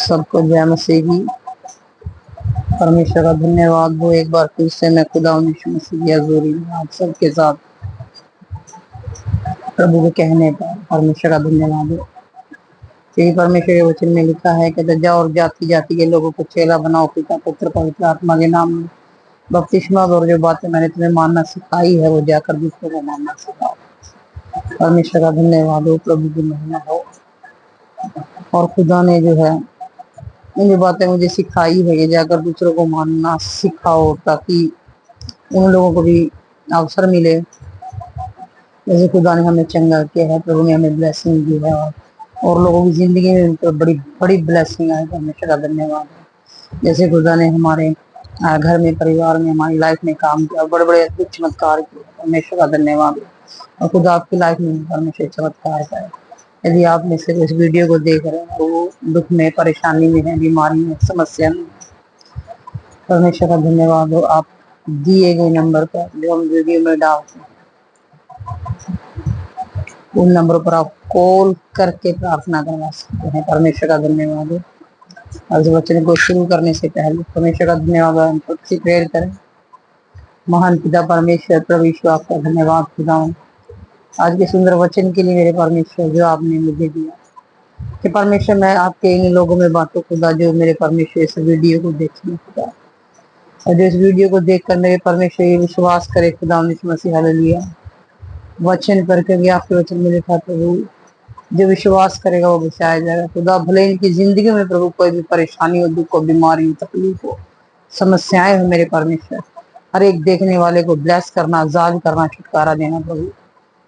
सबको जय मसीह की। परमेश्वर का धन्यवाद हो, एक बार फिर से मैं खुदा यीशु मसीह की हजूरी में आप सबके साथ प्रभु के कहने पर परमेश्वर का धन्यवाद हो। यही परमेश्वर के वचन में लिखा है कि जाओ और जाति जाति के लोगों को चेला बनाओ, पिता पुत्र पवित्र आत्मा के नाम में बपतिस्मा दो, और जो बातें मैंने तुम्हें मानना सिखाई है वो जाकर दूसरों को मानना सिखाओ। परमेश्वर का धन्यवाद हो, प्रभु की महिमा हो। और खुदा ने जो है ये बातें मुझे सिखाई है कि जाकर दूसरों को मानना सिखाओ, ताकि उन लोगों को भी अवसर मिले। जैसे खुदा ने हमें चंगा किया है, प्रभु ने हमें ब्लेसिंग दी है, और लोगों की जिंदगी में तो बड़ी बड़ी ब्लेसिंग है। परमेश्वर का धन्यवाद है। जैसे खुदा ने हमारे घर में, परिवार में, हमारी लाइफ में काम किया, बड़े बड़े अद्भुत चमत्कार किए। परमेश्वर का धन्यवाद है। और खुदा आपकी लाइफ में परमेश्वर चमत्कार का है। यदि आप में से इस वीडियो को देख रहे हैं, वो दुख में, परेशानी में है, बीमारी में, समस्या में, परमेश्वर का धन्यवाद हो। आप दिए गए नंबर पर जो हम वीडियो में डालते हैं, उन नंबरों पर आप कॉल करके प्रार्थना करवा सकते हैं। परमेश्वर का धन्यवाद हो। और इस वचन को शुरू करने से पहले परमेश्वर का धन्यवाद हो, हम सबसे प्रेयर करें। महान पिता परमेश्वर, प्रभु यीशु, आपका धन्यवाद खुदा आज के सुंदर वचन के लिए मेरे परमेश्वर, जो आपने मुझे दिया कि परमेश्वर मैं आपके इन लोगों में बातों खुदा, जो मेरे परमेश्वर इस वीडियो को देखें खुदा, और जो इस वीडियो को देखकर मेरे परमेश्वर ये विश्वास करे खुदा यीशु मसीह, हालेलुया। वचन पर, क्योंकि आपके वचन में लिखा प्रभु जो विश्वास करेगा वो बचाया जाएगा खुदा। भले इनकी जिंदगी में प्रभु कोई भी परेशानी हो, दुख हो, बीमारी हो, तकलीफ हो, समस्याएं हो, मेरे परमेश्वर हर एक देखने वाले को ब्लेस करना, आजाद करना, छुटकारा देना प्रभु,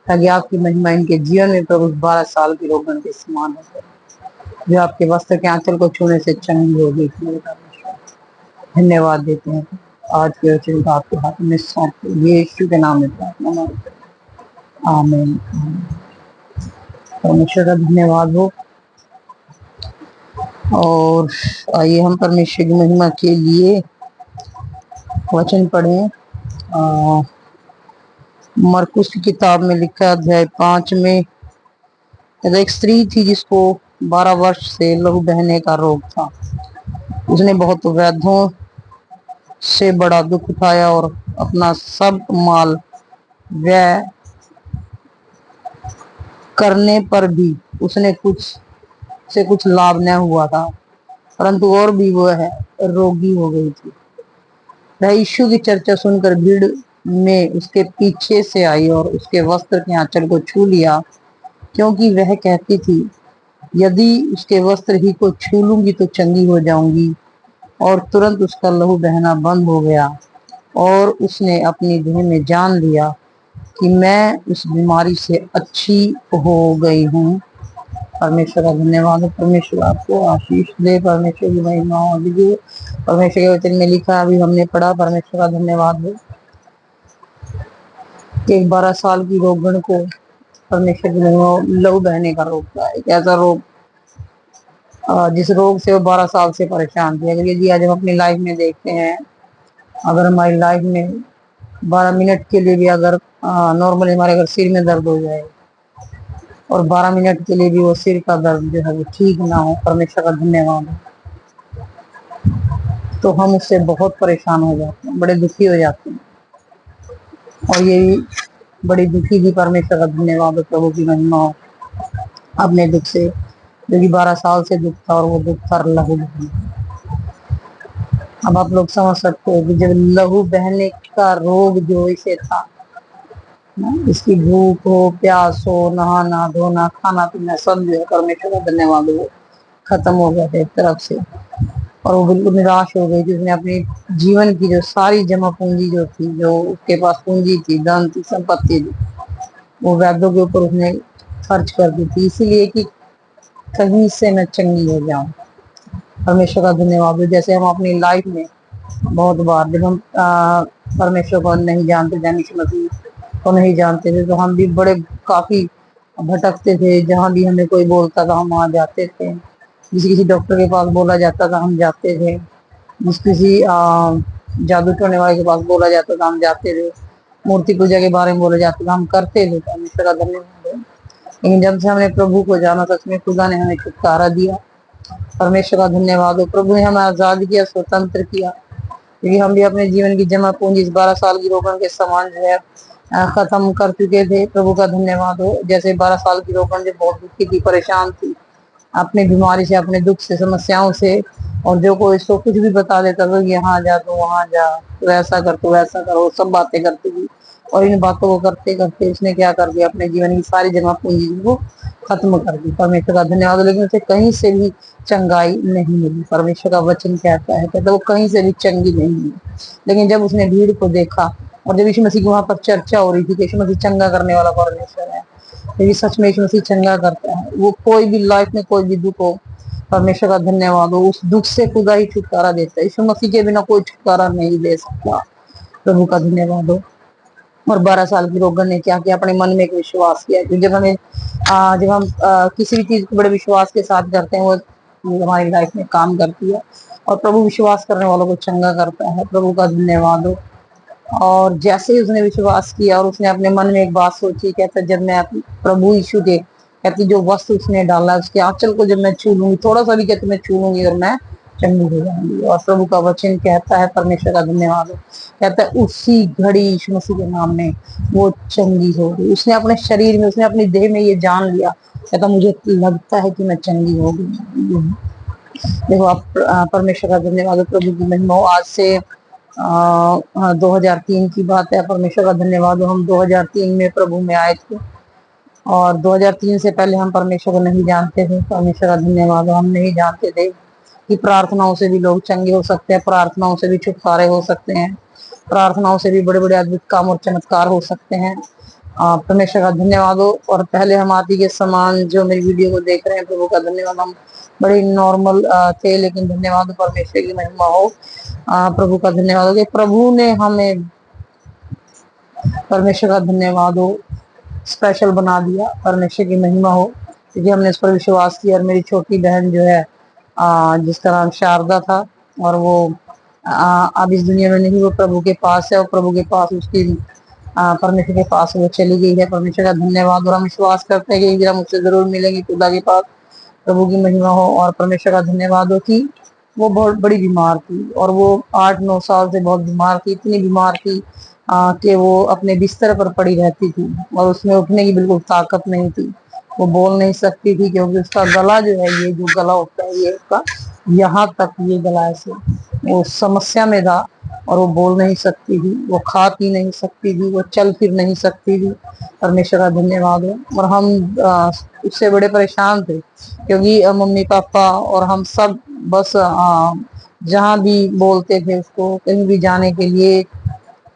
ताकि आपकी महिमा इनके जीवन में प्रभु 12 साल की रोगन के समान हो, जो आपके वस्त्र के आंचल को छूने से चंगी होगी। मेरे परमेश्वर धन्यवाद देते हैं। आज के वचन का आपके हाथ में सौंप यीशु के नाम में प्रार्थना, आमीन। परमेश्वर का धन्यवाद हो। और आइए हम परमेश्वर की महिमा के लिए वचन पढ़ें। मरकुस की किताब में लिखा अध्याय 5 में, एक स्त्री थी जिसको 12 वर्ष से लहू बहने का रोग था। उसने बहुत वैद्यों से बड़ा दुख उठाया और अपना सब माल व्यय करने पर भी उसने कुछ लाभ न हुआ था, परंतु और भी वह रोगी हो गई थी। वह यीशु की चर्चा सुनकर भीड़ में उसके पीछे से आई और उसके वस्त्र के आंचल को छू लिया, क्योंकि वह कहती थी, यदि उसके वस्त्र ही को छू लूंगी तो चंगी हो जाऊंगी। और तुरंत उसका लहू बहना बंद हो गया, और उसने अपनी देह में जान लिया कि मैं उस बीमारी से अच्छी हो गई हूँ। परमेश्वर का धन्यवाद। परमेश्वर आपको आशीष दे। परमेश्वर की महिमा हो। परमेश्वर के वचन में लिखा, अभी हमने पढ़ा, परमेश्वर का धन्यवाद हो, कि 12 साल की रोगण को परमेश्वर की लहू बहने का रोग था। एक ऐसा रोग जिस रोग से वो 12 साल से परेशान थे। अगर यदि आज हम अपनी लाइफ में देखते हैं, अगर हमारी लाइफ में 12 मिनट के लिए भी अगर नॉर्मली हमारे अगर सिर में दर्द हो जाए और 12 मिनट के लिए भी वो सिर का दर्द जो है वो ठीक ना हो, परमेश्वर का धन्यवाद है, तो हम उससे बहुत परेशान हो जाते हैं, बड़े दुखी हो जाते हैं। और ये बड़ी दुखी थी। परमेश्वर का धन्यवाद हो, प्रभु की महिमा हो। अपने दुख से, जो कि 12 साल से दुख था, और वो दुख था लहू बहने। अब आप लोग समझ सकते हो कि जब लहू बहने का रोग जो इसे था, इसकी भूख हो, प्यास हो, नहाना धोना, खाना पीना सब जो है परमेश्वर का धन्यवाद हो खत्म हो गया था एक तरफ से, और वो बिल्कुल निराश हो गई थी। उसने अपनी जीवन की जो सारी जमा पूंजी जो थी, जो उसके पास पूंजी थी, धन थी, संपत्ति थी, वो वैद्यों के ऊपर उसने खर्च कर दी थी, इसीलिए कि कहीं से मैं चंगी हो जाऊं। परमेश्वर का धन्यवाद हो। जैसे हम अपनी लाइफ में बहुत बार जब हम परमेश्वर को नहीं जानते, यीशु मसीह को नहीं जानते थे, तो हम भी बड़े काफी भटकते थे। जहाँ भी हमें कोई बोलता था हम वहां जाते थे। किसी डॉक्टर के पास बोला जाता था हम जाते थे। किसी जादू टोने वाले के पास बोला जाता था हम जाते थे। मूर्ति पूजा के बारे में बोला जाता था हम करते थे। परमेश्वर का धन्यवाद है। लेकिन जब से हमने प्रभु को जाना, सच में खुदा ने हमें छुटकारा दिया, परमेश्वर का धन्यवाद हो। प्रभु ने हमें आजाद किया, स्वतंत्र किया, क्योंकि हम भी अपने जीवन की जमा पूंजी इस 12 साल की रोकन के समान जो है खत्म कर चुके थे। प्रभु का धन्यवाद हो। जैसे 12 साल की रोकन जो बहुत दुखी थी, परेशान थी अपनी बीमारी से, अपने दुख से, समस्याओं से, और जो कोई इसको कुछ भी बता देता था कि यहाँ जा, तो वहां जा, तो ऐसा कर, तो वैसा करो, सब बातें करती थी। और इन बातों को करते करते उसने क्या कर दिया, अपने जीवन की सारी जमा पूंजी को खत्म कर दी। परमेश्वर का धन्यवाद। लेकिन उसे कहीं से भी चंगाई नहीं मिली। परमेश्वर का वचन कहता है, कहता वो कहीं से भी चंगी नहीं मिली। लेकिन जब उसने भीड़ को देखा, और जब यीशु मसीह की वहां पर चर्चा हो रही थी कि यीशु मसीह चंगा करने वाला परमेश्वर है, यदि सच में यीशु मसीह चंगा करता है, वो कोई भी लाइफ में कोई भी दुख हो, परमेश्वर का धन्यवाद हो, उस दुख से खुदा ही छुटकारा देता है। यीशु मसीह के बिना कोई छुटकारा नहीं दे सकता। प्रभु का धन्यवाद हो। और 12 साल की रोगन ने क्या किया, अपने मन में एक विश्वास किया। क्योंकि जब हम किसी भी चीज को बड़े विश्वास के साथ करते हैं, वो हमारी लाइफ में काम करती है। और प्रभु विश्वास करने वालों को चंगा करता है। प्रभु का धन्यवाद हो। और जैसे ही उसने विश्वास किया और उसने अपने मन में एक बात सोची, कहता जब मैं प्रभु यीशु के, कहती जो वस्त्र उसने डाला उसके आंचल को जब मैं छू लूंगी, थोड़ा सा भी कहते मैं छू लूंगी और मैं चंगी हो जाऊंगी। और प्रभु का वचन कहता है, परमेश्वर का धन्यवाद हो, कहता है उसी घड़ी यीशु मसीह के नाम में वो चंगी हो गई। उसने अपने शरीर में, उसने अपनी देह में ये जान लिया, कहता मुझे लगता है कि मैं चंगी हो गई। देखो आप, परमेश्वर का धन्यवाद हो, प्रभु की महिमा हो। आज से 2003 की बात है। परमेश्वर का धन्यवाद हो, हम 2003 में प्रभु में आए थे। और 2003 से पहले हम परमेश्वर को नहीं जानते थे। परमेश्वर का धन्यवाद हो, हम नहीं जानते थे कि प्रार्थनाओं से भी लोग चंगे हो सकते हैं, प्रार्थनाओं से भी छुटकारे हो सकते हैं, प्रार्थनाओं से भी बड़े बड़े अद्भुत काम और चमत्कार हो सकते हैं। परमेश्वर का धन्यवाद हो। और पहले हम आप ही के समान जो मेरी वीडियो को देख रहे हैं, प्रभु का धन्यवाद, हम बड़े नॉर्मल थे, लेकिन धन्यवाद हो, परमेश्वर की महिमा हो। प्रभु का धन्यवाद हो कि प्रभु ने हमें, परमेश्वर का धन्यवाद हो, स्पेशल बना दिया। परमेश्वर की महिमा हो, क्योंकि हमने इस पर विश्वास किया। और मेरी छोटी बहन जो है, जिसका नाम शारदा था, और वो अब इस दुनिया में नहीं, वो प्रभु के पास है। और प्रभु के पास उसकी, परमेश्वर के पास वो चली गई है। परमेश्वर का धन्यवाद। और हम विश्वास करते हैं कि एक दिन हम उससे जरूर मिलेंगे खुदा के पास। प्रभु की महिमा हो। और परमेश्वर का धन्यवाद हो कि वो बहुत बड़ी बीमार थी, और वो 8-9 साल से बहुत बीमार थी, इतनी बीमार थी कि वो अपने बिस्तर पर पड़ी रहती थी, और उसमें उठने की बिल्कुल ताकत नहीं थी। वो बोल नहीं सकती थी, क्योंकि उसका गला जो है, ये जो गला होता है, ये उसका यहाँ तक, ये गला ऐसे वो समस्या में था। और वो बोल नहीं सकती थी, वो खा पी नहीं सकती थी, वो चल फिर नहीं सकती थी। परमेश्वर का धन्यवाद हो। और हम उससे बड़े परेशान थे, क्योंकि मम्मी पापा और हम सब बस जहाँ भी बोलते थे उसको, कहीं भी जाने के लिए,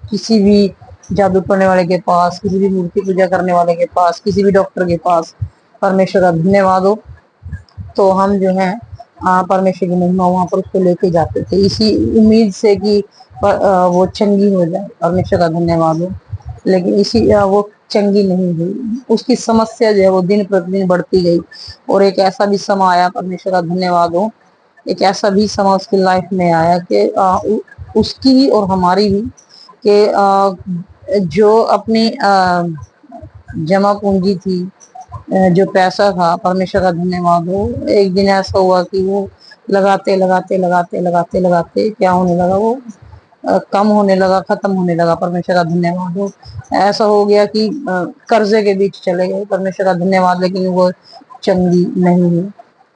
किसी भी जादू करने वाले के पास, किसी भी मूर्ति पूजा करने वाले के पास, किसी भी डॉक्टर के पास, परमेश्वर का धन्यवाद हो, तो हम जो है परमेश्वर की महिमा वहां पर उसको लेके जाते थे, इसी उम्मीद से कि वो चंगी हो जाए। परमेश्वर का धन्यवाद हो। लेकिन वो चंगी नहीं हुई। उसकी समस्या जो है वो दिन प्रतिदिन बढ़ती गई। और एक ऐसा भी समय आया, परमेश्वर का धन्यवाद हो, एक ऐसा भी समय उसकी लाइफ में आया कि उसकी भी और हमारी भी, कि जो अपनी जमा पूंजी थी, जो पैसा था, परमेश्वर का धन्यवाद हो, एक दिन ऐसा हुआ कि वो लगाते लगाते लगाते लगाते लगाते क्या होने लगा, वो कम होने लगा, खत्म होने लगा। परमेश्वर का धन्यवाद हो। ऐसा हो गया कि कर्जे के बीच चले गए। परमेश्वर का धन्यवाद। लेकिन वो चंगी नहीं हुई।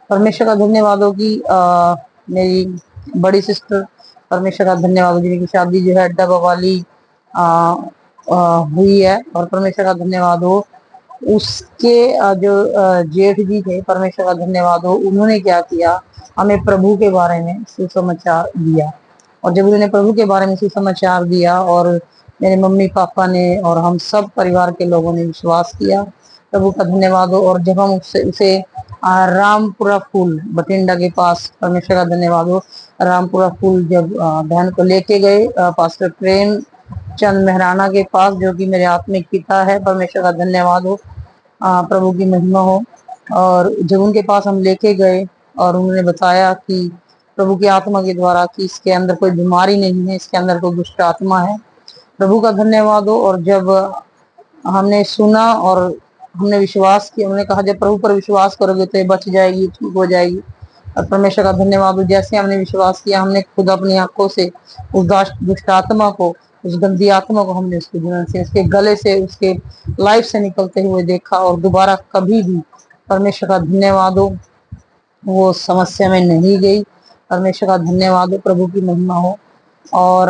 परमेश्वर का धन्यवाद हो कि मेरी बड़ी सिस्टर, परमेश्वर का धन्यवाद हो, जिनकी शादी जो है डबा वाली हुई है। और परमेश्वर का धन्यवाद हो, उसके जो जेठ जी थे, परमेश्वर का धन्यवाद हो, उन्होंने क्या किया, हमें प्रभु के बारे में सुसमाचार दिया। और जब उन्होंने प्रभु के बारे में सुसमाचार दिया, और मेरे मम्मी पापा ने और हम सब परिवार के लोगों ने विश्वास किया, प्रभु का धन्यवाद हो। और जब हम उसे रामपुरा फूल बठिंडा के पास, परमेश्वर का धन्यवाद हो, रामपुरा फूल जब बहन को लेके गए पास्टर प्रेम चंद मेहराना के पास, जो कि मेरे आत्मिक पिता है, परमेश्वर का धन्यवाद हो, प्रभु की महिमा हो। और जब उनके पास हम लेके गए और उन्होंने बताया कि प्रभु की आत्मा के द्वारा कि इसके अंदर कोई बीमारी नहीं है, इसके अंदर कोई दुष्ट आत्मा है, प्रभु का धन्यवाद हो। और जब हमने सुना और हमने विश्वास किया, उन्होंने कहा जब प्रभु पर विश्वास करोगे तो ये बच जाएगी, ठीक हो जाएगी। और परमेश्वर का धन्यवाद हो, जैसे हमने विश्वास किया, हमने खुद अपनी आंखों से उस दुष्ट आत्मा को, उस गंदी आत्मा को हमने उसके जीवन से, उसके गले से, उसके लाइफ से निकलते हुए देखा, और दोबारा कभी भी, परमेश्वर का धन्यवाद हो, वो समस्या में नहीं गई। परमेश्वर का धन्यवाद हो, प्रभु की महिमा हो। और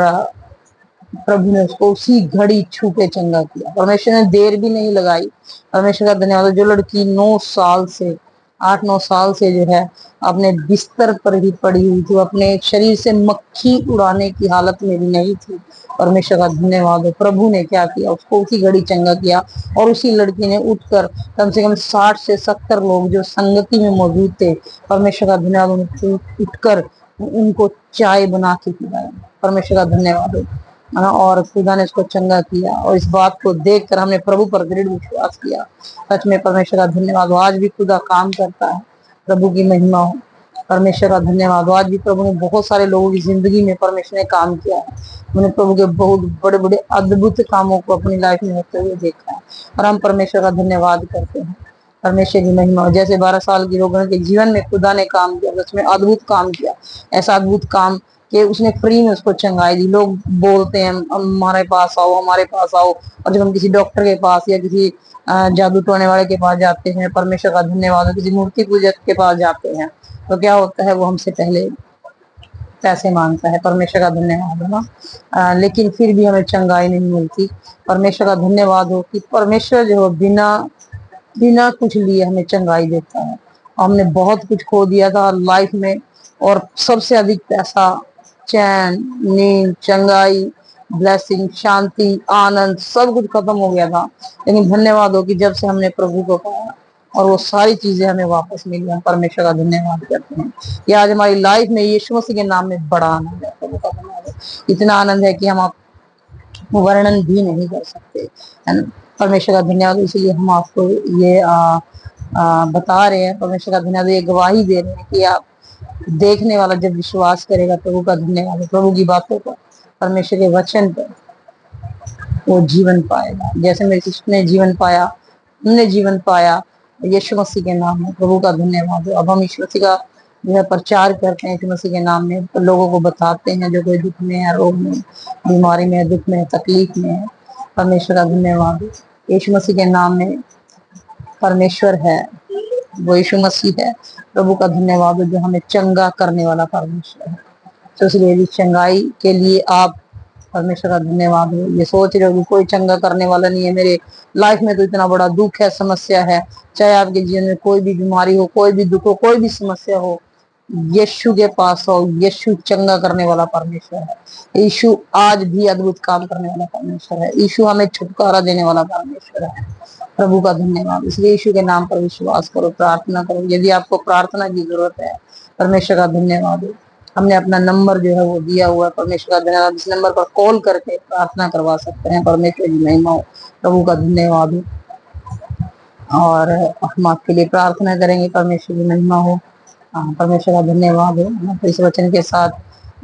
प्रभु ने उसको उसी घड़ी छू के चंगा किया। परमेश्वर ने देर भी नहीं लगाई। परमेश्वर का धन्यवाद। जो लड़की 9 साल से, 8-9 साल से जो है अपने बिस्तर पर ही पड़ी हुई थी, वो अपने शरीर से मक्खी उड़ाने की हालत में भी नहीं थी, परमेश्वर का धन्यवाद हो, प्रभु ने क्या किया, उसको उसी घड़ी चंगा किया। और उसी लड़की ने उठकर कम से कम 60 से 70 लोग जो संगति में मौजूद थे, परमेश्वर का धन्यवाद, उठकर उनको चाय बना के पिलाया। परमेश्वर का धन्यवाद हो। और खुदा ने उसको चंगा किया, और इस बात को देखकर हमने प्रभु पर दृढ़ विश्वास किया। सच में परमेश्वर का धन्यवाद हो। आज भी खुदा काम करता है, प्रभु की महिमा हो। परमेश्वर का धन्यवाद हो। आज भी प्रभु ने बहुत सारे लोगों की जिंदगी में परमेश्वर ने काम किया है। हमने प्रभु के बहुत बड़े बड़े अद्भुत कामों को अपनी लाइफ में होते हुए देखा है, और हम परमेश्वर का धन्यवाद करते हैं। परमेश्वर की महिमा हो। जैसे 12 साल की रोगन के जीवन में खुदा ने काम किया, उसमें अद्भुत काम किया, ऐसा अद्भुत काम कि उसने फ्री में उसको चंगाई दी। लोग बोलते हैं हमारे पास आओ, हमारे पास आओ, और जब हम किसी डॉक्टर के पास या किसी जादू टोने वाले के पास जाते हैं, परमेश्वर का धन्यवाद हो, किसी मूर्ति पूजक के पास जाते हैं, तो क्या होता है, वो हमसे पहले पैसे मांगता है। परमेश्वर का धन्यवाद है ना। लेकिन फिर भी हमें चंगाई नहीं मिलती। परमेश्वर का धन्यवाद हो कि परमेश्वर जो है बिना बिना कुछ लिए हमें चंगाई देता है। हमने बहुत कुछ खो दिया था लाइफ में, और सबसे अधिक पैसा, चैन, नींद, चंगाई, ब्लेसिंग, शांति, आनंद, सब कुछ खत्म हो गया था। लेकिन धन्यवाद हो कि जब से हमने प्रभु को पाया और वो सारी चीजें हमें वापस मिली, हम परमेश्वर का धन्यवाद करते हैं कि आज हमारी लाइफ में यीशु मसीह के नाम में बड़ा आनंद है। प्रभु का धन्यवाद है। इतना आनंद है कि हम आप वर्णन भी नहीं कर सकते, है ना। परमेश्वर का धन्यवाद। इसलिए हम आपको ये बता रहे हैं, परमेश्वर का धन्यवाद, ये गवाही दे रहे हैं कि आप देखने वाला जब विश्वास करेगा, प्रभु का धन्यवाद, प्रभु की बातों पर, परमेश्वर के वचन पर, वो जीवन पाएगा। जैसे मेरे सिस्टर ने जीवन पाया, हमने जीवन पाया यीशु मसीह के नाम में। प्रभु का धन्यवाद हो। अब हम यीशु मसीह का जो है प्रचार करते हैं, यीशु मसीह के नाम में, तो लोगों को बताते हैं जो कोई दुख में है, रोग में, बीमारी में, दुख में, तकलीफ में है। परमेश्वर का धन्यवाद हो। यीशु मसीह के नाम में परमेश्वर है, वो यीशु मसीह है। प्रभु का धन्यवाद हो जो हमें चंगा करने वाला परमेश्वर है। तो इसलिए चंगाई के लिए आप, परमेश्वर का धन्यवाद हो। ये सोच रहे हो कि कोई चंगा करने वाला नहीं है, मेरे लाइफ में तो इतना बड़ा दुख है, समस्या है, चाहे आपके जीवन में कोई भी बीमारी हो, कोई भी दुख हो, कोई भी समस्या हो, यीशु के पास हो। यीशु चंगा करने वाला परमेश्वर है। यीशु आज भी अद्भुत काम करने वाला परमेश्वर है। यीशु हमें छुटकारा देने वाला परमेश्वर है। प्रभु का धन्यवाद। इसलिए यीशु के नाम पर विश्वास करो, प्रार्थना करो। यदि आपको प्रार्थना की जरूरत है, परमेश्वर का धन्यवाद हो। हमने अपना नंबर जो है वो दिया हुआ है, परमेश्वर का धन्यवाद। इस नंबर पर कॉल करके प्रार्थना करवा सकते हैं। परमेश्वर की महिमा हो, प्रभु का धन्यवाद हो। और हम आपके लिए प्रार्थना करेंगे, परमेश्वर की महिमा हो। परमेश्वर का धन्यवाद हो। तो इस वचन के साथ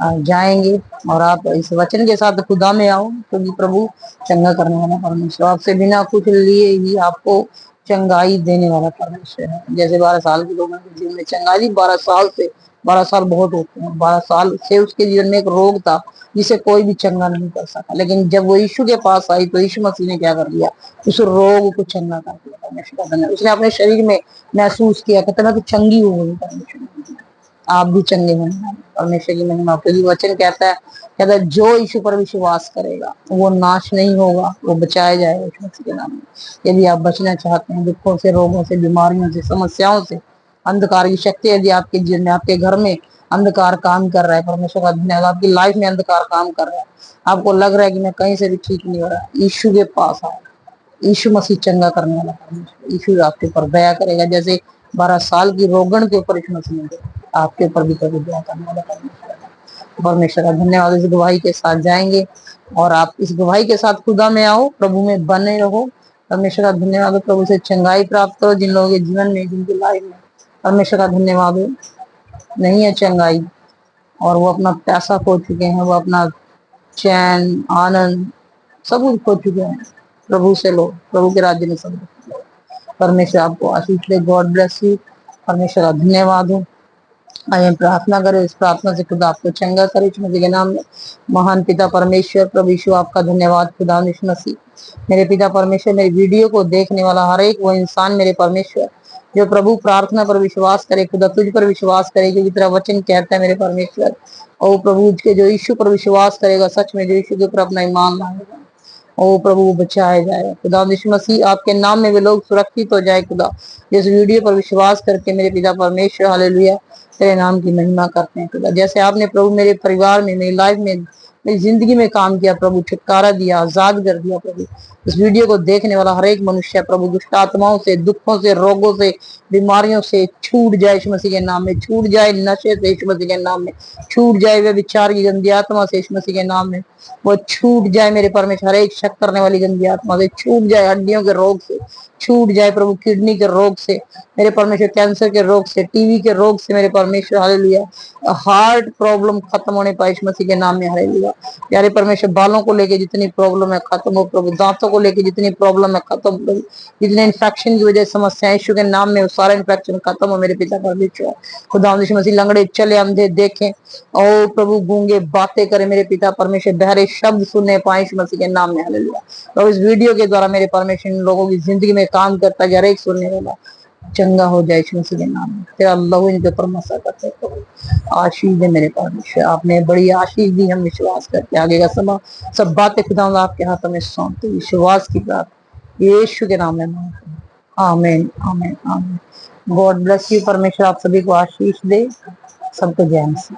जाएंगे, और आप इस वचन के साथ खुदा में आओ, क्योंकि प्रभु चंगा करने वाला परमेश्वर, आपसे बिना कुछ लिए ही आपको चंगाई देने वाला परमेश्वर है। जैसे 12 साल के लोगों के जीवन में चंगाई, 12 साल से, 12 साल बहुत होते हैं, 12 साल से उसके जीवन में एक रोग था जिसे कोई भी चंगा नहीं कर सका। लेकिन जब वो यीशु के पास आई तो यीशु मसीह ने क्या कर दिया, उस रोग को चंगा कर दिया। परमेश्वर का धन्यवाद। उसने अपने शरीर में महसूस किया, कहते मैं तो चंगी हो गई। परमेश्वर, आप भी चंगे होंगे। परमेश्वर की महिमा। क्योंकि वचन कहता है जो यीशु पर विश्वास करेगा वो नाश नहीं होगा, वो बचाया जाएगा यीशु मसीह के नाम में। यदि आप बचना चाहते हैं दुखों से, रोगों से, बीमारियों से, समस्याओं से, अंधकार की शक्ति यदि आपके जीवन में, आपके घर में अंधकार काम कर रहा है, परमेश्वर का धन्यवाद, आपकी लाइफ में अंधकार काम कर रहा है, आपको लग रहा है कि मैं कहीं से भी ठीक नहीं हो रहा, यीशु के पास आओ। यीशु मसीह चंगा करने वाला परमेश्वर, यीशु आपके ऊपर दया करेगा। जैसे 12 साल की रोगण के ऊपर यीशु मसीह ने आपके ऊपर भी कभी दया करने वाला परमेश्वर है। परमेश्वर का धन्यवाद। इस गवाही के साथ जाएंगे, और आप इस गवाही के साथ खुदा में आओ, प्रभु में बने रहो। परमेश्वर का धन्यवाद हो। प्रभु से चंगाई प्राप्त करो। जिन लोगों के जीवन में, जिनकी लाइफ में परमेश्वर का धन्यवाद हो नहीं है चंगाई, और वो अपना पैसा खो चुके हैं, वो अपना चैन, आनंद, सब कुछ खो चुके हैं, प्रभु से लो। प्रभु के राज्य में सब लो। परमेश्वर आपको आशीष दे। God bless you. परमेश्वर का धन्यवाद हो। आइए प्रार्थना करें, इस प्रार्थना से खुदा आपको चंगा करे यीशु मसीह के नाम में। महान पिता परमेश्वर प्रभु यीशु आपका धन्यवाद खुदा यीशु मसीह। मेरे पिता परमेश्वर, मेरी वीडियो को देखने वाला हर एक वो इंसान मेरे परमेश्वर जो प्रभु प्रार्थना पर विश्वास करे, खुदा तुझ पर विश्वास करे, क्योंकि तेरा वचन कहता है मेरे परमेश्वर, और प्रभु के जो यीशु पर विश्वास करेगा, सच में जो यीशु के ऊपर अपना ईमान लाएगा, ओ प्रभु बचाया जाए खुदा यीशु मसीह। आपके नाम में वे लोग सुरक्षित हो जाए खुदा, जिस वीडियो पर विश्वास करके मेरे पिता परमेश्वर हालेलुया तेरे नाम की महिमा करते हैं खुदा। जैसे आपने प्रभु मेरे परिवार में, मेरी लाइफ में, मेरी जिंदगी में काम किया प्रभु, छुटकारा दिया, आजाद कर दिया प्रभु। इस वीडियो को देखने वाला हर एक मनुष्य प्रभु दुष्ट आत्माओं से, दुखों से, रोगों से, बीमारियों से छूट जाए यीशु मसीह के नाम में, छूट जाए नशे से यीशु मसीह के नाम में, छूट जाए वे विचार की गंदी आत्मा से यीशु मसीह के नाम में, वो छूट जाए मेरे परमेश्वर हर एक शक करने वाली गंदी आत्मा से, छूट जाए हड्डियों के रोग से, छूट जाए प्रभु किडनी के रोग से मेरे परमेश्वर, कैंसर के रोग से, टीवी के रोग से मेरे परमेश्वर हालेलुया, हार्ट प्रॉब्लम खत्म होने पाए यीशु मसीह के नाम में हालेलुया। प्यारे परमेश्वर, बालों को लेके जितनी प्रॉब्लम है खत्म हो प्रभु, दांतों को लेके जितनी प्रॉब्लम है खत्म हो प्रभु, जितने इन्फेक्शन की वजह से समस्या यीशु के नाम में वो सारा इन्फेक्शन खत्म हो मेरे पिता परमेश्वर खुदा यीशु मसीह। लंगड़े चले, अंधे देखें, और प्रभु गूंगे बातें करे मेरे पिता परमेश्वर, बहरे शब्द सुनने पाए यीशु मसीह के नाम में हालेलुया। तो इस वीडियो के द्वारा मेरे परमेश्वर इन लोगों की जिंदगी में काम करता है, हर एक सुनने वाला चंगा हो जाए यीशु मसीह के नाम में। तेरा अल्लाह इनके ऊपर मसा करते प्रभु, आशीष दे मेरे परमेश्वर, आपने बड़ी आशीष दी, हम विश्वास करते आगे का समय सब बातें खुदा आपके हाथों में सौंपते विश्वास की बात यीशु के नाम में मांगते हैं, आमीन आमीन आमीन। गॉड ब्लेस यू, परमेश्वर आप सभी को आशीष दे, सबको जय मसीह।